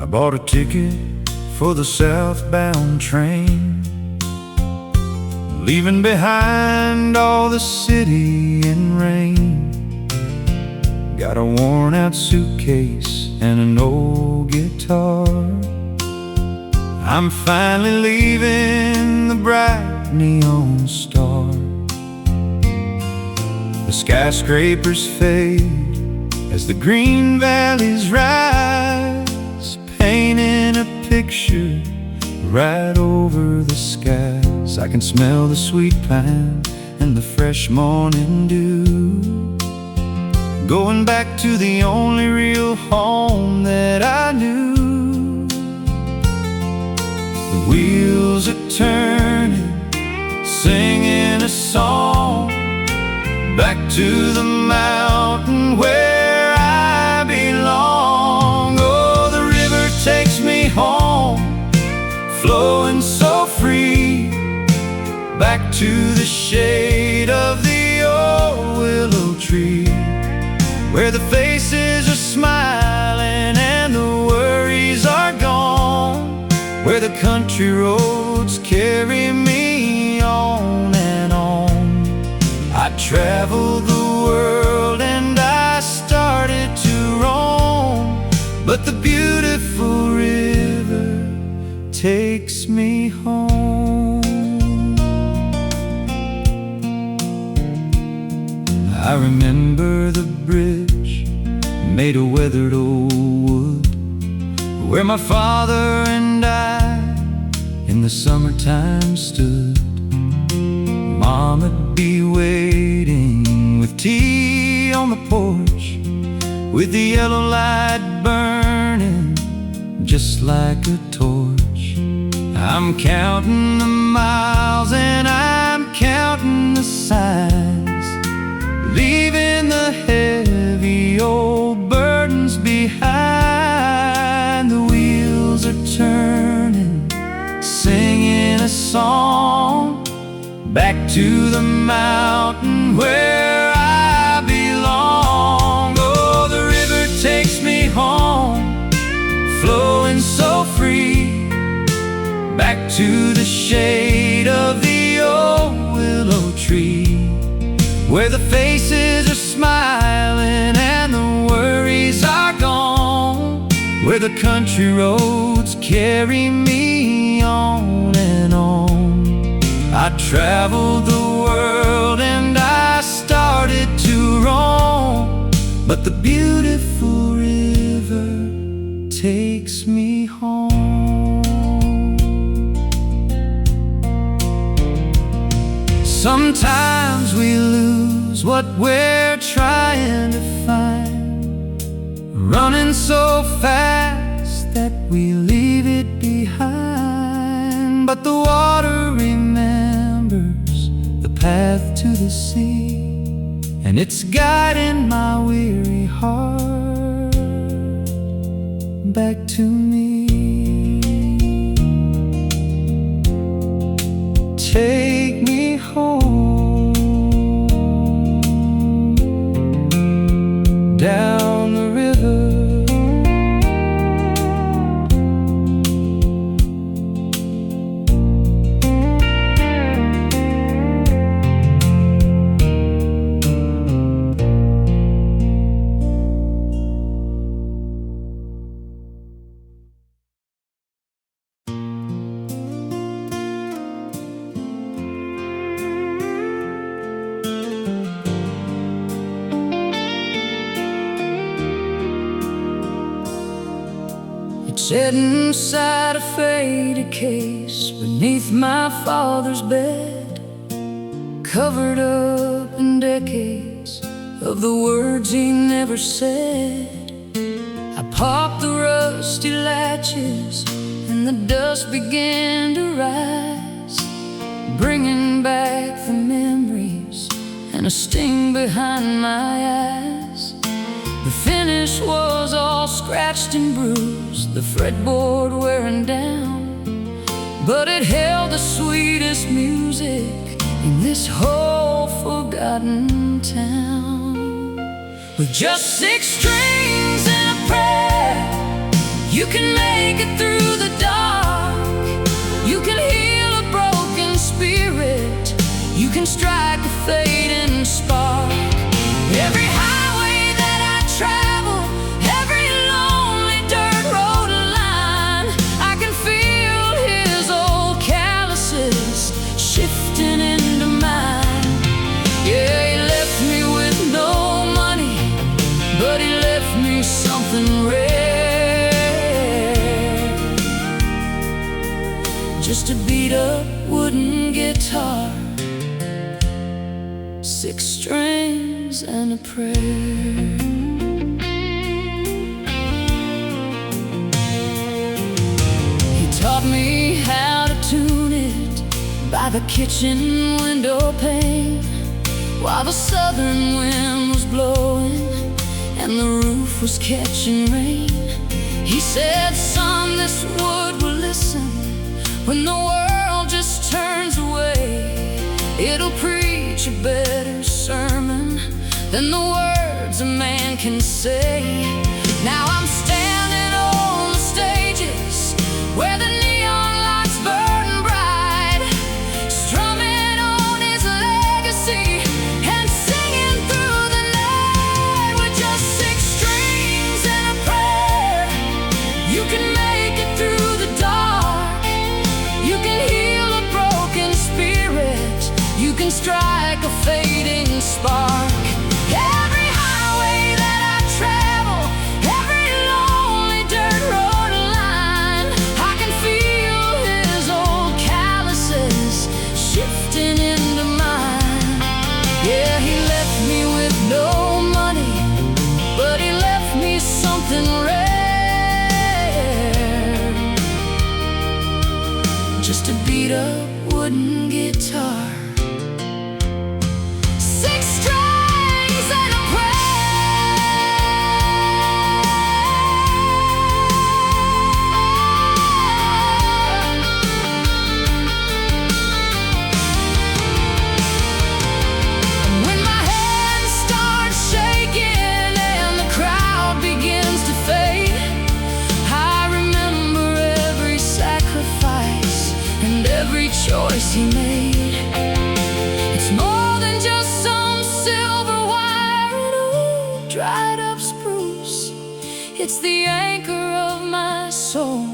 bought a ticket for the southbound train, leaving behind all the city and rain. Got a worn-out suitcase and an old guitar. I'm finally leaving the bright neon star. The skyscrapers fade as the green valleys rise, painting a picture right over the skies. I can smell the sweet pine and the fresh morning dew, going back to the only real home that I knew. The wheels are turning, singing a song, back to the mountain where I belong. Oh, the river takes me home, flowing so free, back to the shade of the old willow tree, where the faces are smiling and the worries are gone, where the country roads carry me on and on. I traveled the world and I started to roam, but the beautiful river takes me home. I remember the bridge made of weathered old wood, where my father and I in the summertime stood. Moma'd be waiting with tea on the porch, with the yellow light burning just like a torch. I'm counting the miles and I'm counting the signs, leaving the heavy old burdens behind. The wheels are turning, singing a song, back to the mountain where I belong. Oh, the river takes me home, flowing so free, back to the shade of the old willow tree, where the faces are smiling and the worries are gone, where the country roads carry me on and on. I traveled the world and I started to roam, but the beautiful river takes me home. Sometimes we lose what we're trying to find, running so fast that we leave it behind. But the water remembers the path to the sea, and it's guiding my weary heart back to me. Take me home, down the river, set inside a faded case beneath my father's bed, covered up in decades of the words he never said. I popped the rusty latches and the dust began to rise, bringing back the memories and a sting behind my eyes. The finish was all scratched and bruised, the fretboard wearing down, but it held the sweetest music in this whole forgotten town. With just 6 strings and a prayer, You can make it through the dark. You can heal a broken spirit. You can strike a fading spark. Every highway that I travel, every lonely dirt road line, I can feel his old calluses shifting into mine. Yeah, he left me with no money, but he left me something rare. Just a beat-up wooden guitar, 6 strings and a prayer. He taught me how to tune it by the kitchen window pane, while the southern wind was blowing and the roof was catching rain. He said, son, this wood will listen when the world just turns away. It'll preach a better sermon than the words a man can say. Now I'm standing on the stages where the neon lights burn bright, strumming on his legacy and singing through the night. With just 6 strings and a prayer, you can make it through the dark. You can heal a broken spirit. You can strike a fading spark. Every highway that I travel, every lonely dirt road line, I can feel his old calluses shifting into mine. Yeah, he left me with no money, but he left me something rare. Just a beat-up wooden guitar, 6 strings and a prayer. When my hands start shaking and the crowd begins to fade, I remember every sacrifice and every choice he made. It's more than just some silver wire and old dried up spruce. It's the anchor of my soul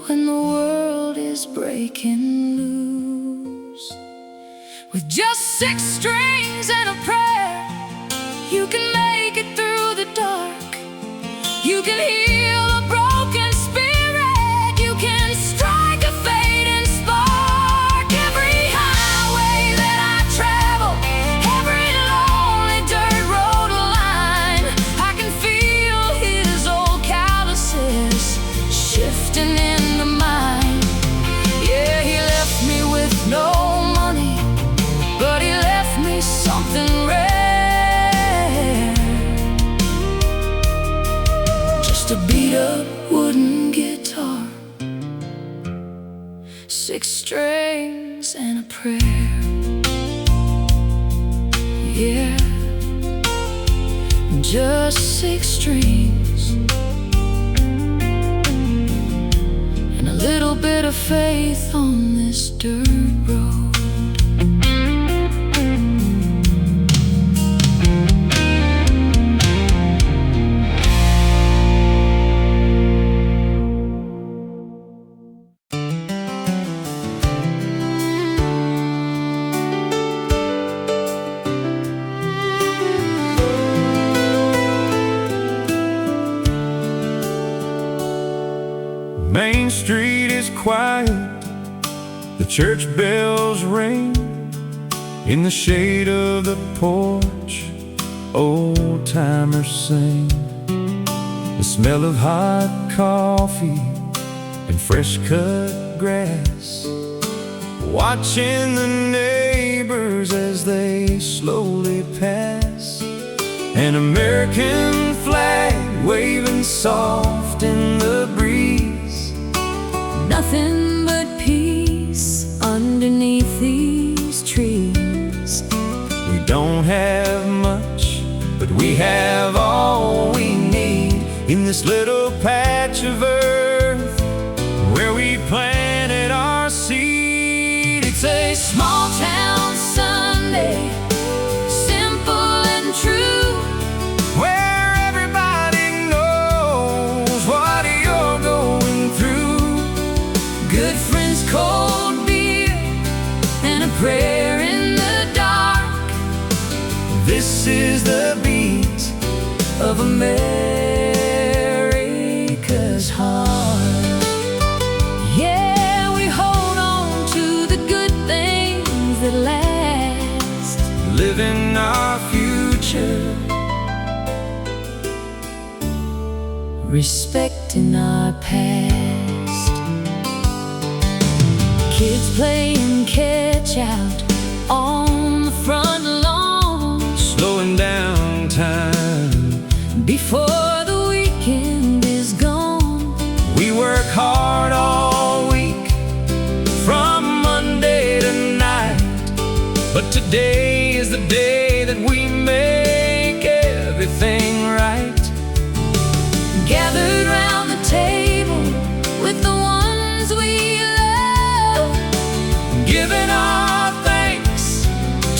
when the world is breaking loose. With just 6 strings and a prayer, you can make it through the dark. You can heal a broken spirit. You can strike a fading spark. Every highway that I travel, every lonely dirt road line, I can feel his old calluses shifting into mine. Yeah, he left me with no money, but he left me something rare. Just a beat-up wooden guitar, 6 strings and a prayer. Yeah, just 6 strings and a little bit of faith on this dirt road. Main Street is quiet, the church bells ring. In the shade of the porch, old timers sing. The smell of hot coffee and fresh cut grass, watching the neighbors as they slowly pass. An American flag waving soft in the breeze. Nothing but peace underneath these trees. We don't have much, but we have all we need. in this little patch of earth where we planted our seed. It's a small town Sunday, simple and true, where everybody knows what you're going through. good friends, cold beer, and a prayer in the dark. This is the beat Of America's heart. Yeah, we hold on to the good things that last, living our future, respecting our past. Kids playing catch out on the front lawn, slowing down time before the weekend is gone. we work hard all week, from Monday to night, but today is the day that we make everything right. Gathered round the table with the ones we love, Giving our thanks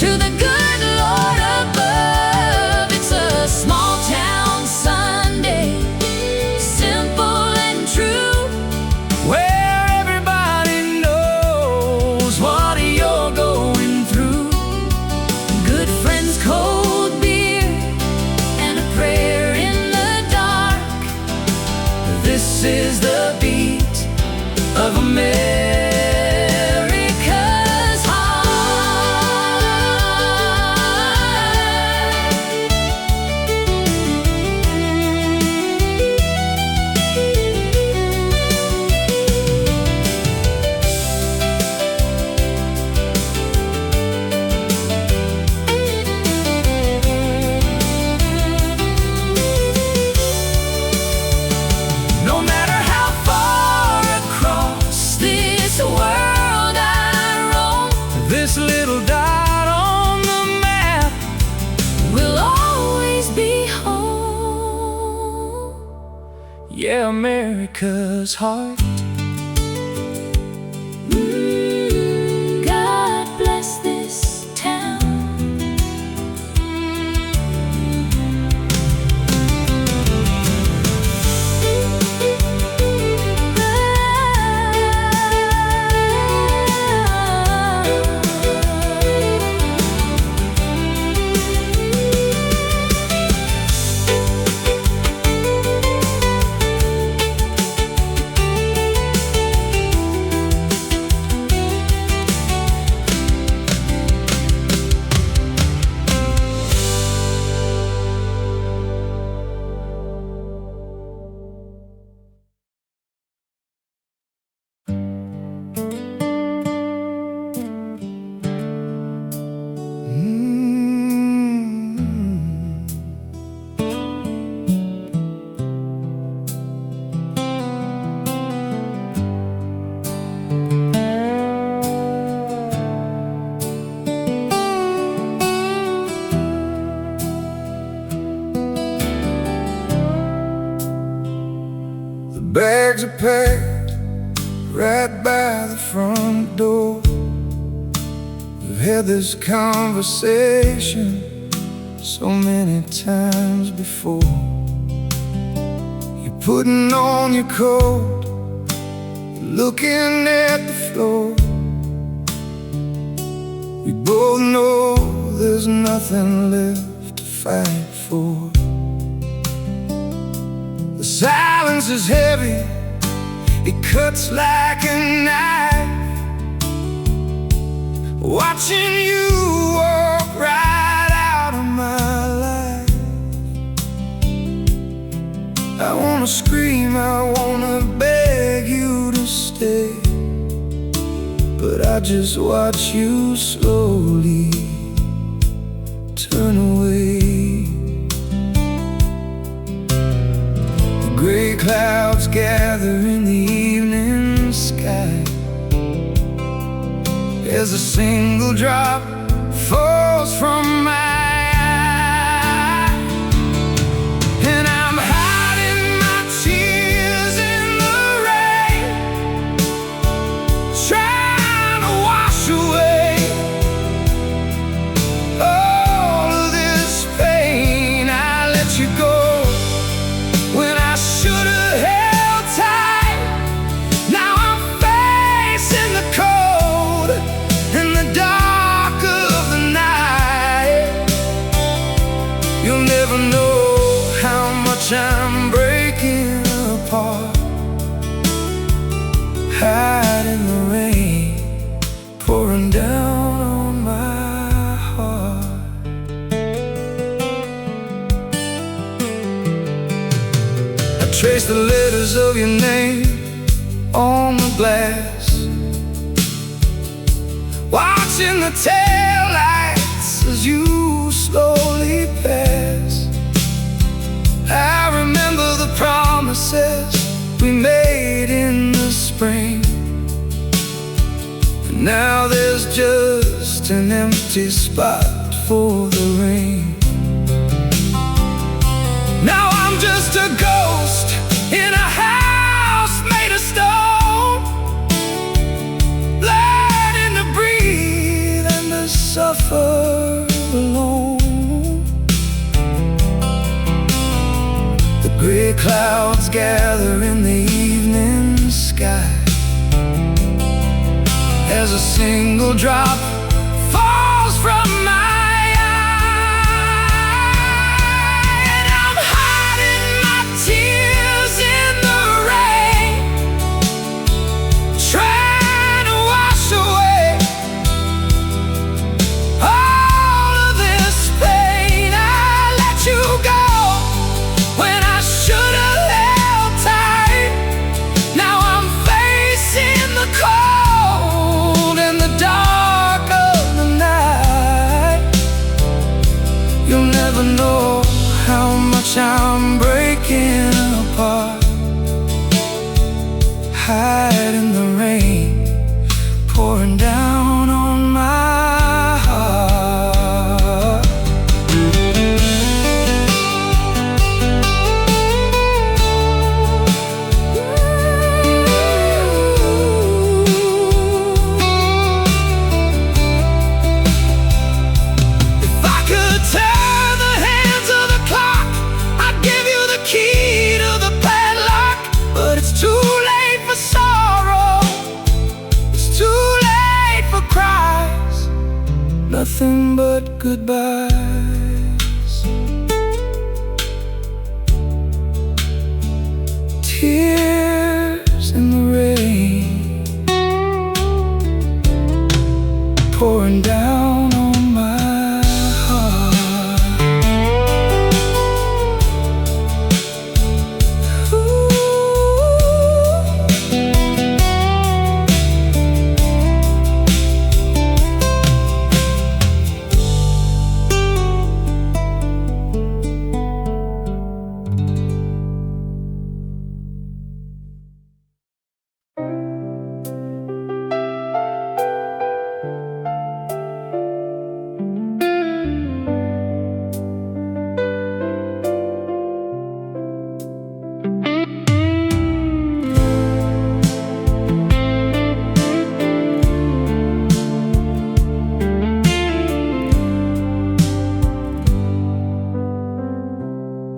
to the good Lord above. It's a small town Sunday, simple and true, where everybody knows what you're going through. good friends, cold beer, and a prayer in the dark. This is the beat of America's heart. No matter how far across This world I roam this little dot on the map, will always be home. yeah, America's heart. God bless this town. Bags are packed right by the front door. We've had this conversation so many times before. You're putting on your coat, you're looking at the floor. We both know there's nothing left to fight for. The silence is heavy, it cuts like a knife. Watching you walk right out of my life. I wanna scream, I wanna beg you to stay, but I just watch you slowly turn away. Gray clouds gather in the evening sky as a single drop falls from my eye, and I'm hiding trace the letters of your name on the glass, watching the taillights as you slowly pass. I remember the promises we made in the spring, and now there's just an empty spot for the rain. Now I'm just a ghost in a house made of stone, learning to breathe and to suffer alone. The gray clouds gather in the evening sky as a single drop falls from my know how much I'm breaking apart. Hide in the rain pouring down on my heart. If I could turn the hands of the clock, I'd give you the key to the padlock. But it's too late for sorrow, it's too late for cries, nothing but goodbyes. Tears in the rain pouring down on my heart.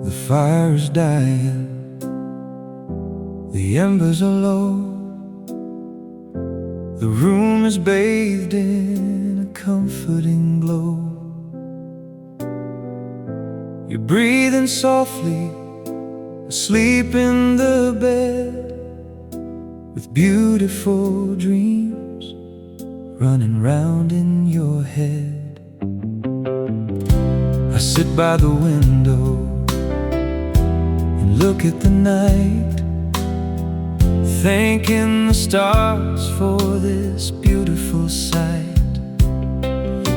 The fire's dying, the embers are low, the room is bathed in a comforting glow. You're breathing softly, asleep in the bed, with beautiful dreams running round in your head. I sit by the window and look at the night, thanking the stars for this beautiful sight.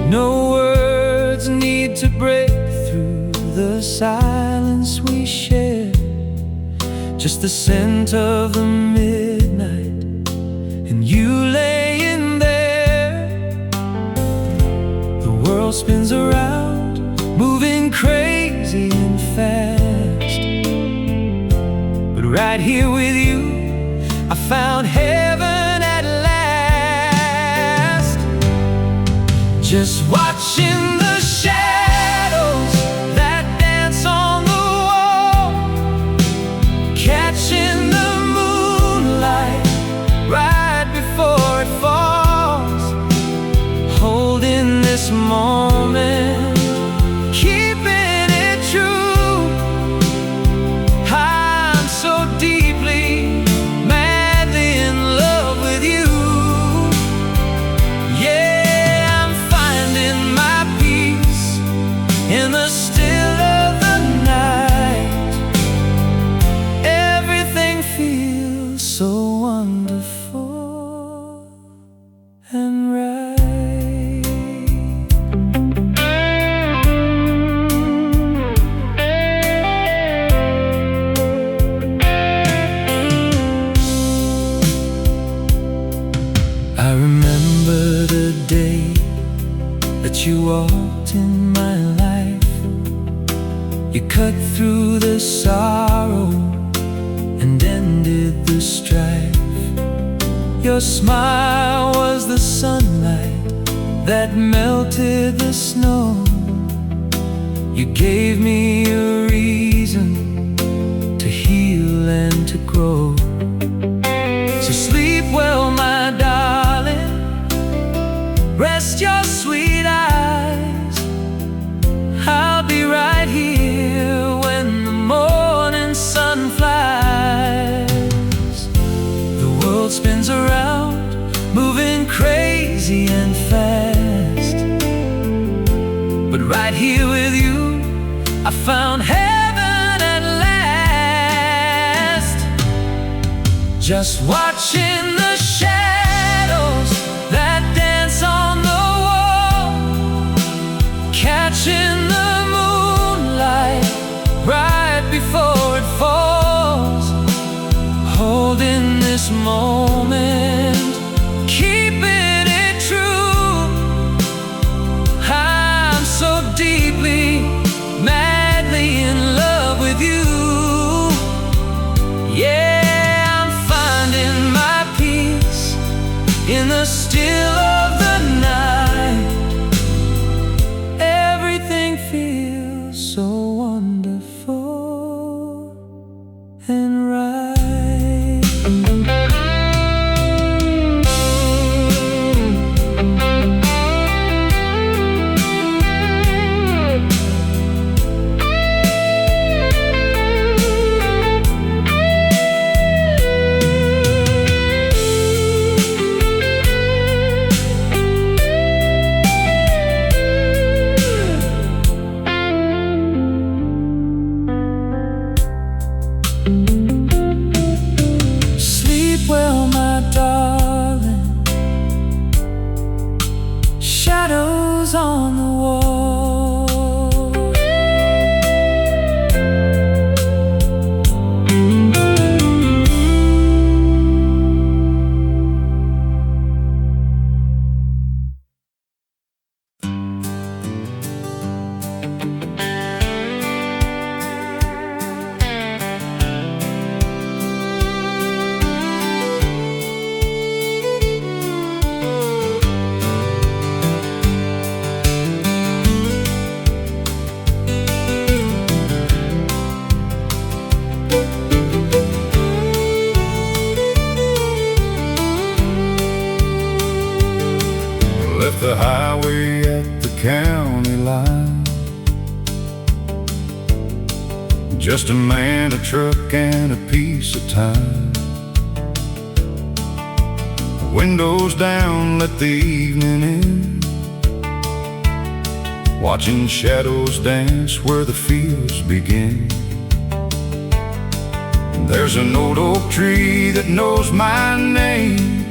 No words need to break through the silence we share, just the scent of the midnight and you laying there. The world spins around, moving crazy and fast, but right here with you I found heaven at last. Just watching the shadows that dance on the wall, catching the moonlight right before it falls, holding this moment, keeping it true. I'm so deeply, madly in love with you. Yeah, I'm finding my in my life. You cut through the sorrow and ended the strife. Your smile was the sunlight that melted the snow. You gave me a reason to heal and to grow. So sleep well, my darling, rest your sweet eyes. I'll be right here when the morning sun flies. The world spins around, moving crazy and fast, but right here with you I found heaven at last. Just watching the shadows that dance on the wall, catching the moonlight right before it falls, holding this moment, keeping it true. I'm so deeply, madly in love with you. Yeah, I'm finding my peace in the still of the night. Everything feels so wonderful and right. Well, my darling, shadows on the wall. Left the highway at the county line, just a man, a truck, and a piece of time. Windows down, let the evening in, watching shadows dance where the fields begin. There's an old oak tree that knows my name,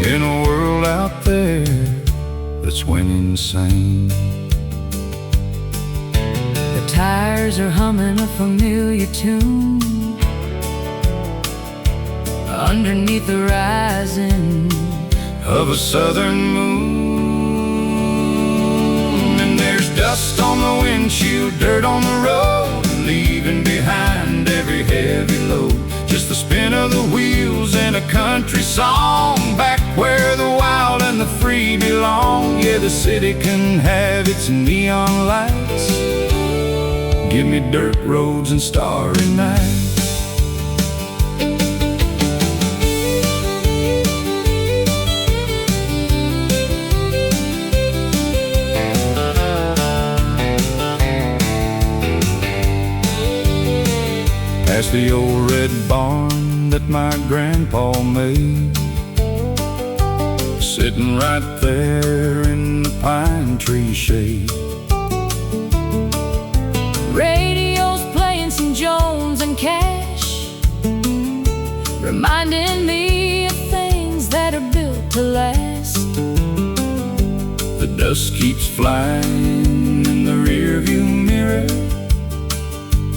in a world out there that's went insane. The tires are humming a familiar tune underneath the rising of a southern moon. And there's dust on the windshield, dirt on the road, leaving behind every heavy load. Just the spin of the wheels and a country song, back where the wild and the free belong. Yeah, the city can have its neon lights, give me dirt roads and starry nights. Past the old red barn that my grandpa made, sitting right there in the pine tree shade. Radio's playing some Jones and Cash, reminding me of things that are built to last. The dust keeps flying in the rearview mirror.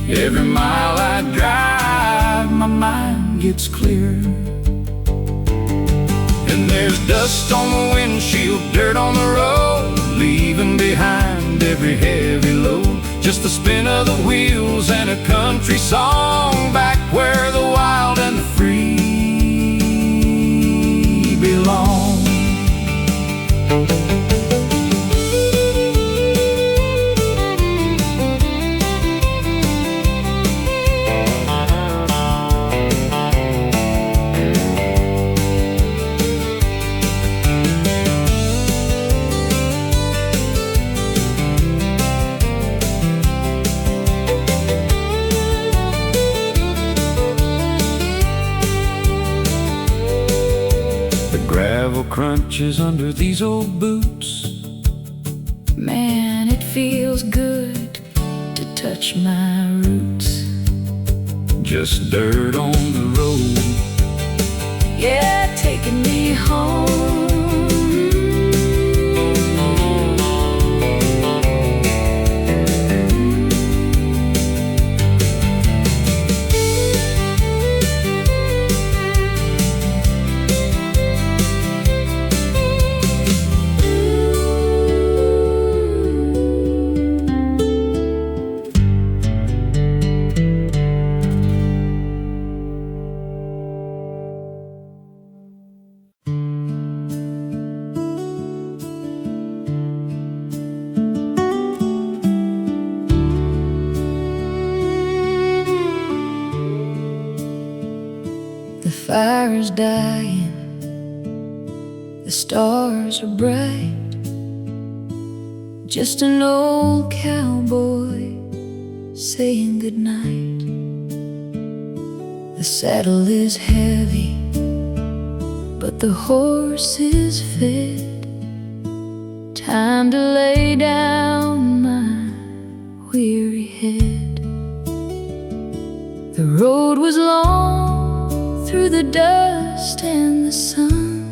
Every mile I drive, my mind gets clear. And there's dust on the windshield, dirt on the road, leaving behind every heavy load. Just the spin of the wheels and a country song, back where the wild and the free belong. Gravel crunches under these old boots. Man, it feels good to touch my roots. Just dirt on the road, yeah, taking me home. The fire's dying, the stars are bright. Just an old cowboy saying goodnight. The saddle is heavy, but the horse is fed. Time to lay down my weary head. The road was long through the dust and the sun,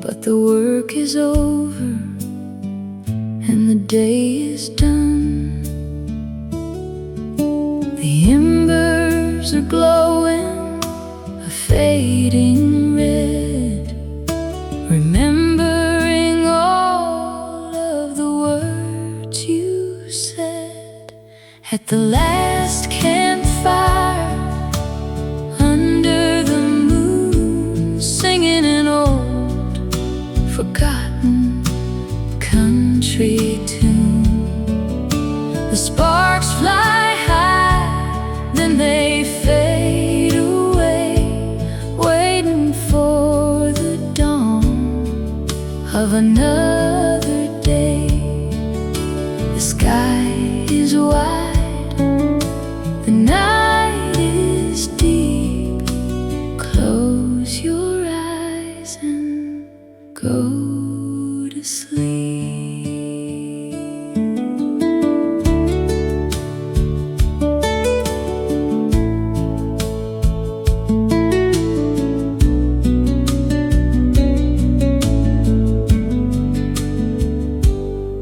but the work is over and the day is done. The embers are glowing a fading red, remembering all of the words you said at the last campfire. Forgotten country tune. The sparks fly high, then they fade away, waiting for the dawn of another day. The sky is wide, the night is deep. Close your eyes and go to sleep.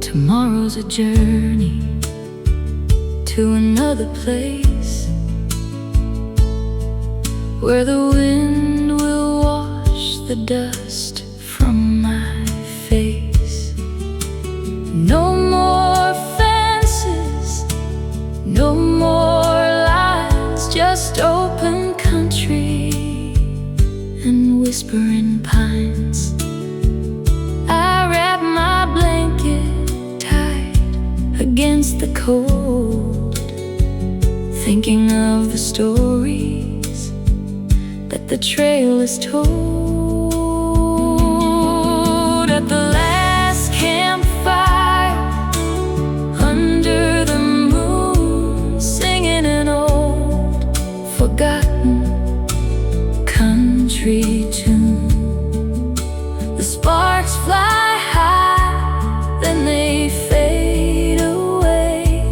Tomorrow's a journey to another place, where the wind will wash the dust from my face. No more fences, no more lines, just open country and whispering pines. I wrap my blanket tight against the cold, thinking of the stories that the trail has told. At the last campfire, under the moon, singing an old forgotten country tune. The sparks fly high, then they fade away,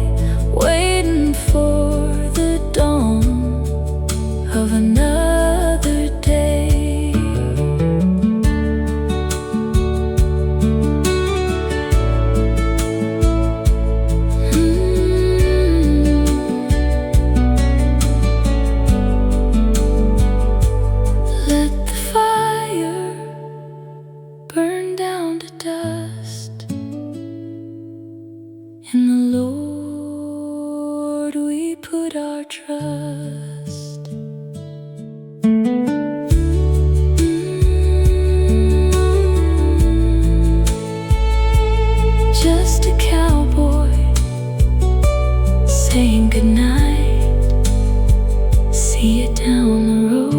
waiting for the dawn of another day. just a cowboy saying goodnight. See you down the road.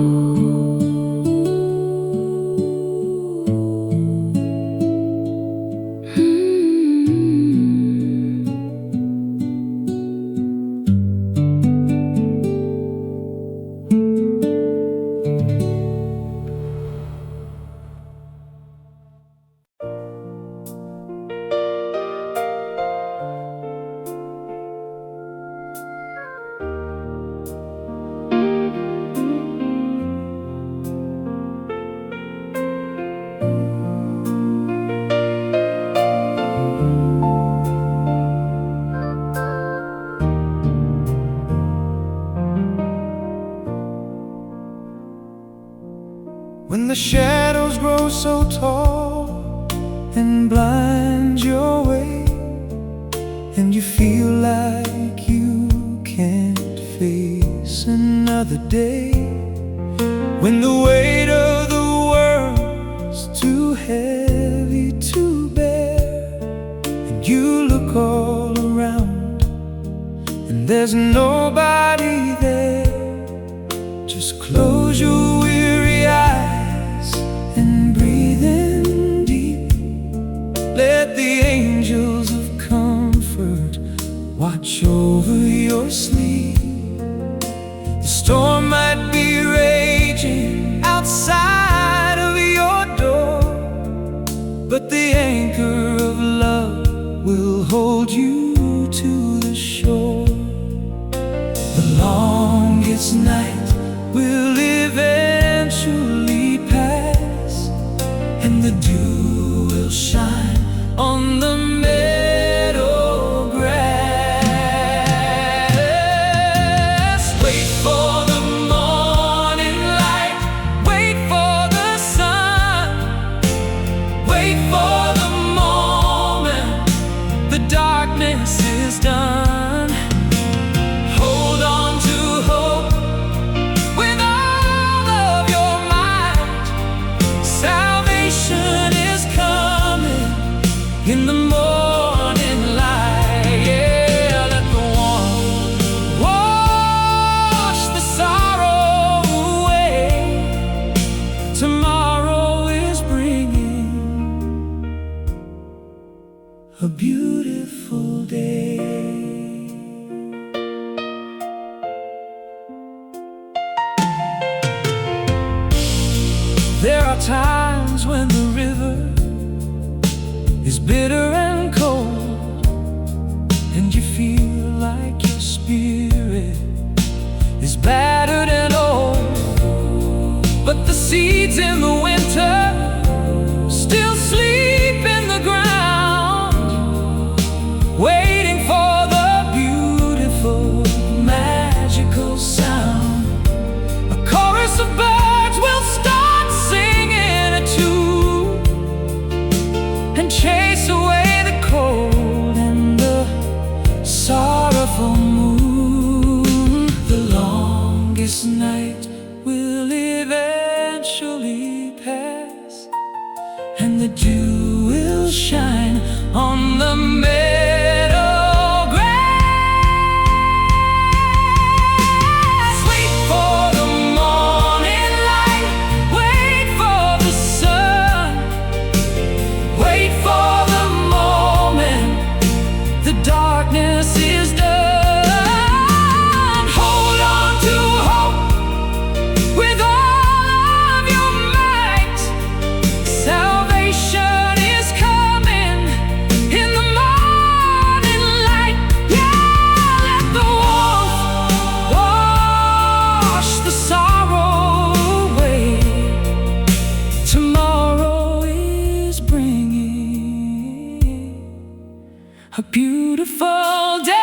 When the shadows grow so tall and blind your way, and you feel like you can't face another day, when the weight of the world's too heavy to bear, and you look all around and there's nobody there, just close your weary eyes and breathe in deep. Let the angels of comfort watch over your sleep. The storm might be raging outside of your door, but the anchor of love will hold you to the shore. The longest night will eventually pass, and the dew will shine on the meadow grass. Wait for the morning light, wait for the sun, wait for the moment the darkness is done. Hold on to hope with all of your might. Salvation is coming in the morning light. Yeah, let the warmth wash the sorrow away. Tomorrow is bringing a beautiful day. There are times when the river is bitter and cold, and you feel like your spirit is battered and old. But the seeds in the winter still sleep in the ground, waiting for the beautiful, magical sound. A chorus of birds will start singing a tune and chase away the cold and the sorrowful moon. The longest night will eventually pass, and the dew will shine on the meadow grass. Wait for the morning light, wait for the sun, wait for the moment the darkness is done. Hold on to hope with all of your might. Salvation is coming in the morning light. Yeah, let the warmth wash the sorrow away. Tomorrow is bringing a beautiful day.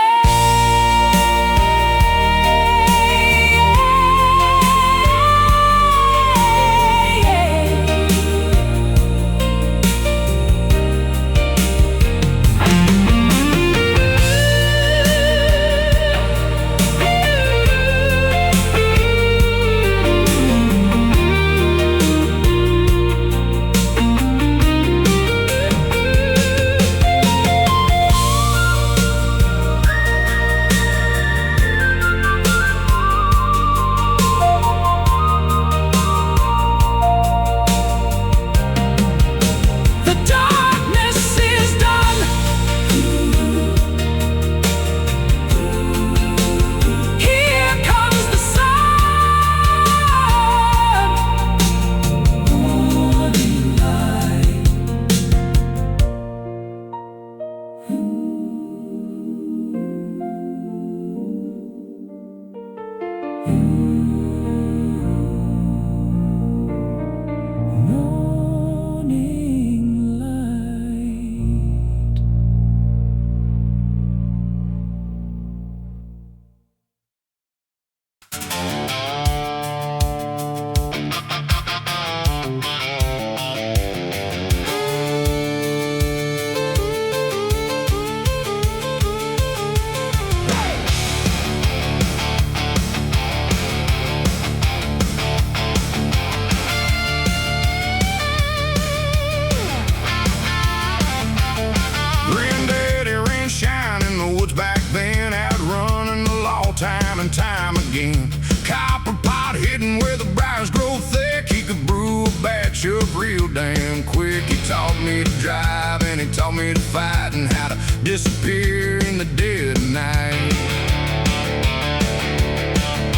fighting how to disappear in the dead of night.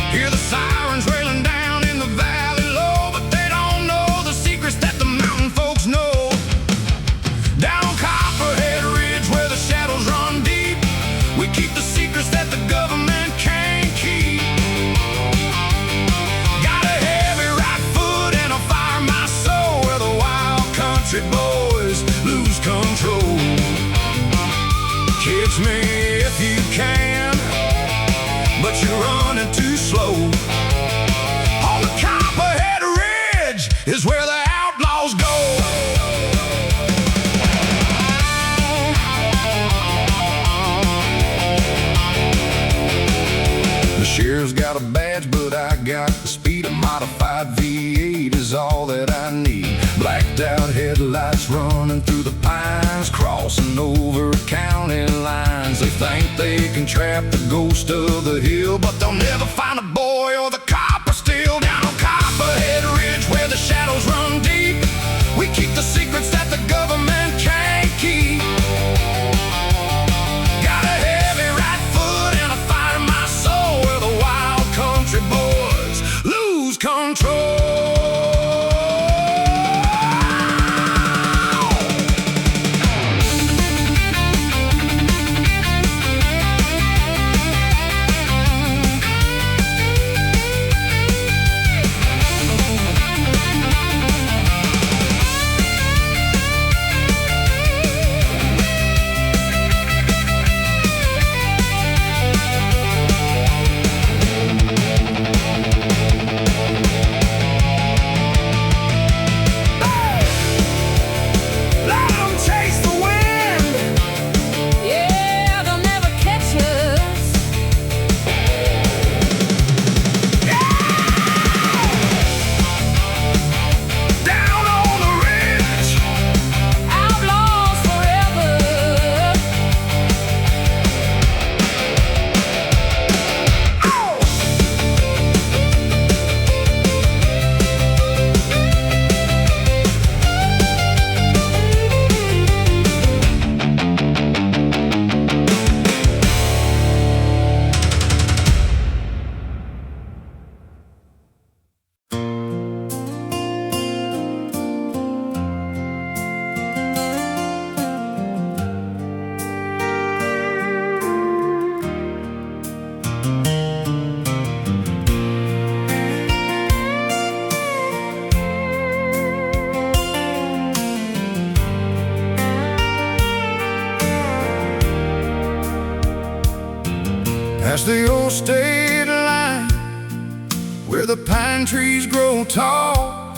Hear the sirens railing down in the valley low, but they don't know the secrets that the mountain folks know. Down on Copperhead Ridge where the shadows run deep, we keep the secrets that the government can't keep. Got a heavy right foot and a fire in my soul, where the wild country boys lose control. Catch me if you can, but you're running too slow. On the Copperhead Ridge is where the outlaws go. The sheriff's got a badge, but I got the speed. A modified V8 is all that I need. Blacked out headlights running through the pines, crossing over county lines. They think they can trap the ghost of the hill, but they'll never find a boy or the copper still. Down on Copperhead Ridge where the shadows run deep, we keep the secrets that the government can't keep. Got a heavy right foot and a fire in my soul, where the wild country boys lose control. Past the old state line, where the pine trees grow tall,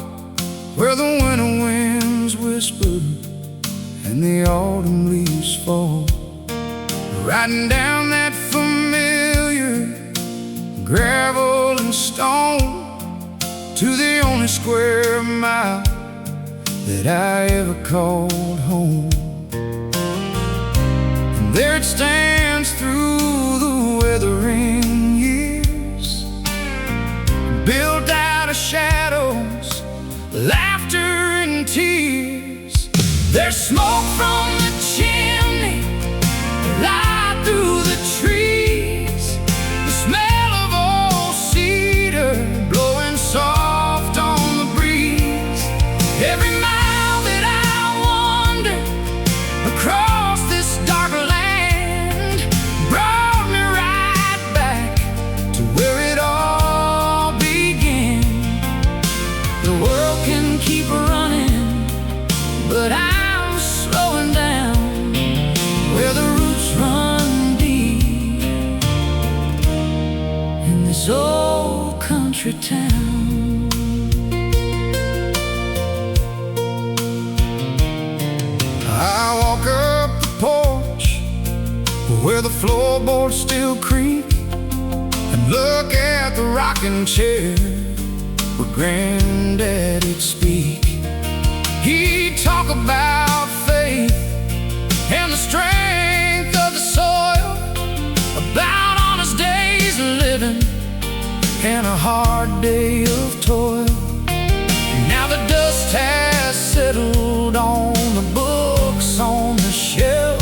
where the winter winds whisper and the autumn leaves fall. Riding down that familiar gravel and stone to the only square mile that I ever called home. And there it stands through the weathering years, built out of shadows, laughter and tears. There's smoke from the chimney, light through the trees, the smell of old cedar blowing soft on the breeze. Every mile that I wander across this dark land brought me right back to where it all began. The world can keep running, but I'm slowing down where the roots run deep in this old country town. I walk up the porch where the floorboards still creak and look at the rocking chair where Granddaddy'd speak. He'd talk about faith and the strength of the soil, about honest days living and a hard day of toil. Now the dust has settled on the books on the shelf,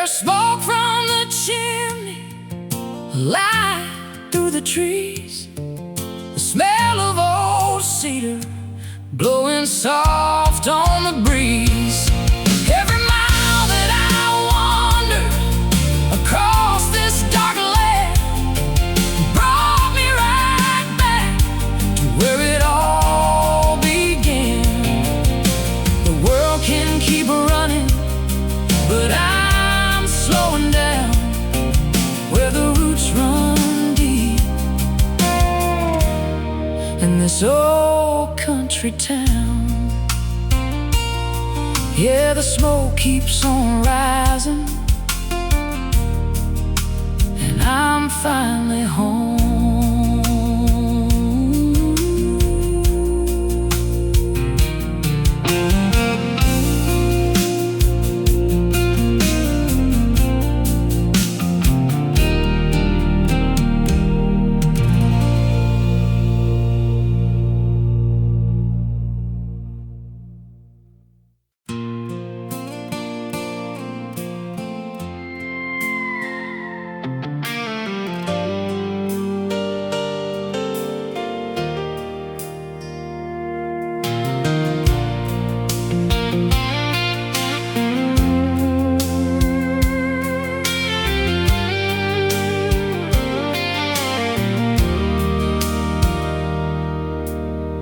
There's smoke from the chimney, light through the trees, the smell of old cedar blowing soft on the breeze. Every mile that I wander across this dark land brought me right back to where it all began. The world can keep running, but I'm slowing down where the roots run deep in this old country town. Yeah, the smoke keeps on rising, and I'm finally home.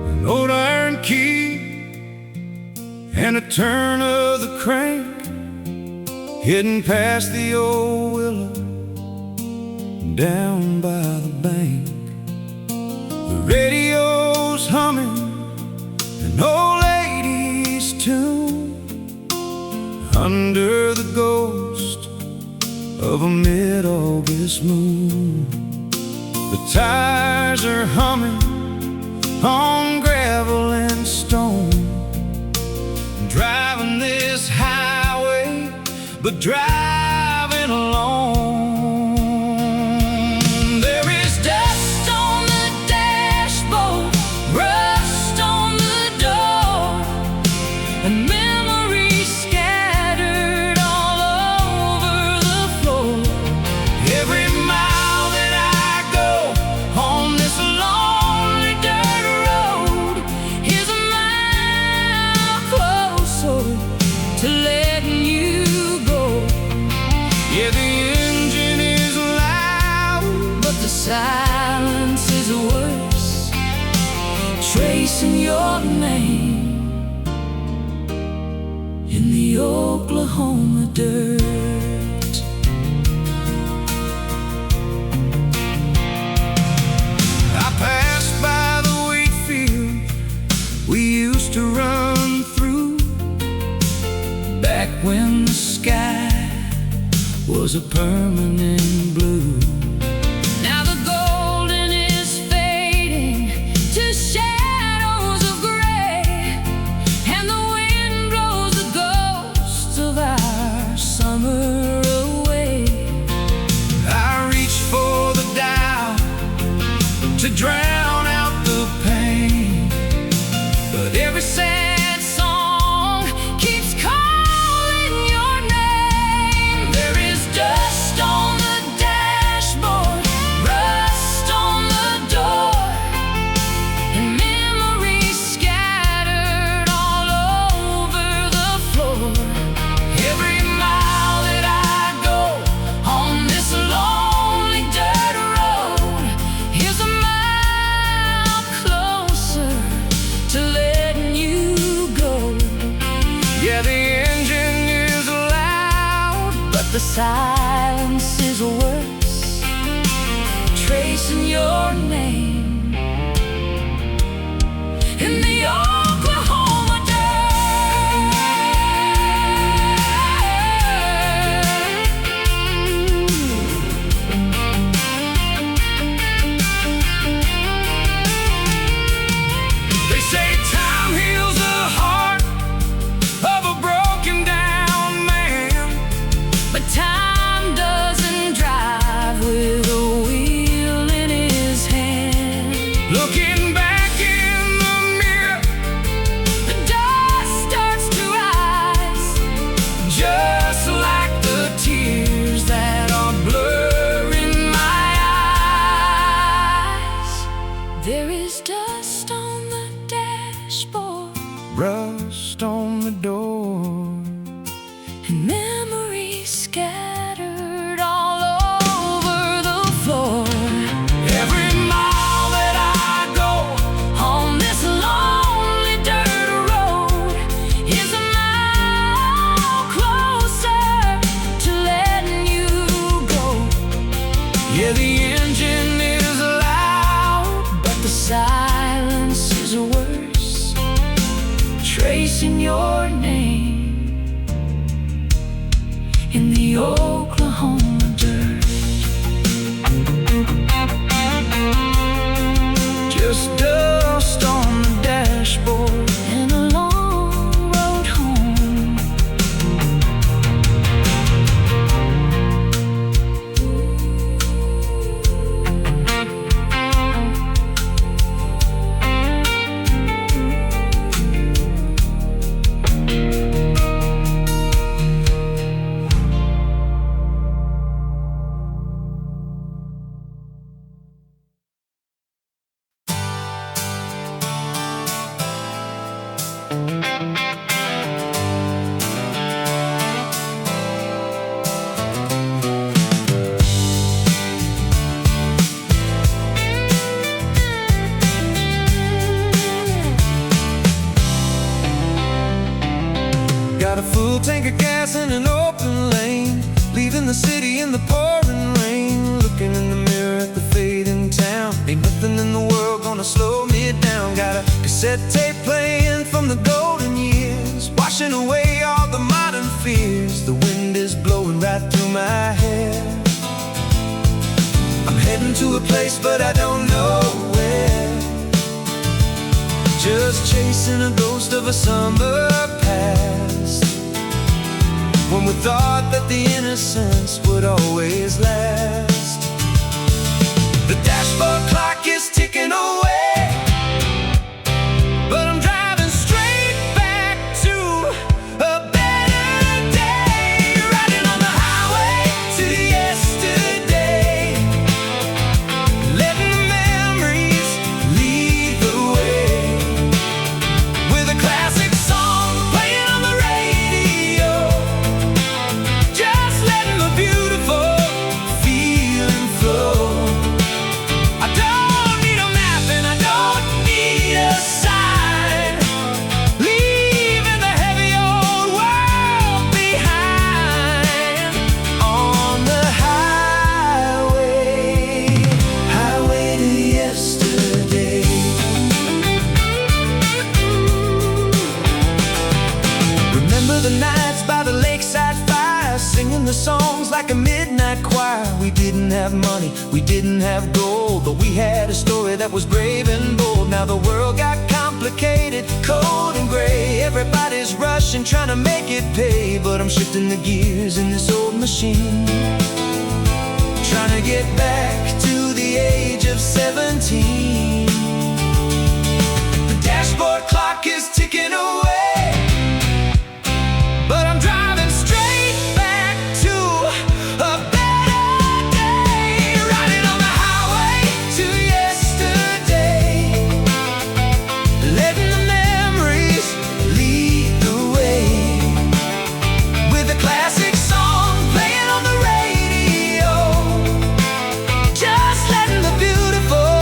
An old iron key and a turn of the crank, hidden past the old willow down by the bank. The radio's humming an old lady's tune under the ghost of a mid-August moon. The tires are humming on gravel and stone, driving this highway, but driving alone. There is dust on the dashboard, rust on the door, and memories scattered all over the floor. Every mile that I go on this lonely dirt road is a mile closer to letting you go. Yeah, the engine is loud, But the silence is worse, tracing your name in the Oklahoma dirt. I passed by the wheat field we used to run through back when the sky was a permanent blue. Now the golden is fading to shadows of gray, and the wind blows the ghosts of our summer away. I reach for the dial to drown out the pain, but every sad song keeps calling your name. There is dust on the dashboard, rust on the door, And memories scattered all over the floor. every mile that I go On this lonely dirt road is a mile closer to letting you go. Yeah, the engine is loud, But the silence is worse, tracing your name in the Oklahoma they say time heals the heart of a broken down man. But time doesn't drive with a wheel in his hand. Looking back in the mirror, The dust starts to rise, just like the tears There is dust on the dashboard, rust on the door, and memories scattered all over the floor. Every mile that I go on this lonely dirt road is a mile closer to letting you go. yeah, the engine is loud, But the silence is worse, tracing your name in the Oklahoma dirt. just dust on the dashboard. And a long road home. Got a full tank of gas in an open lane, leaving the city in the pouring rain. Looking in the mirror at the fading town, ain't nothing in the world gonna slow me down. Got a cassette tape playing from the golden years, washing away all the modern fears. The wind is blowing right through my hair. I'm heading to a place but I don't know where, just chasing a ghost of a summer past, when we thought that the innocence would always last. The dashboard clock is ticking away, but I'm driving straight back to a better day. Riding on the highway to yesterday, letting the memories lead the way, with a classic song playing on the radio, just letting the beautiful feeling flow. I don't need a map and I don't need a sign, leaving the heavy old world behind. On the highway, highway to yesterday. Remember the nights by the lakeside fire, singing the songs like a midnight choir. We didn't have money, we didn't have gold, but we had a story that was brave and bold. Now the world got complicated, cold and gray. Everybody's rushing, trying to make it pay, but I'm shifting the gears in this old machine, trying to get back to the age of 17. The dashboard clock is ticking away, but I'm driving straight back to a better day. Riding on the highway to yesterday, letting the memories lead the way, with a classic song playing on the radio, just letting the beautiful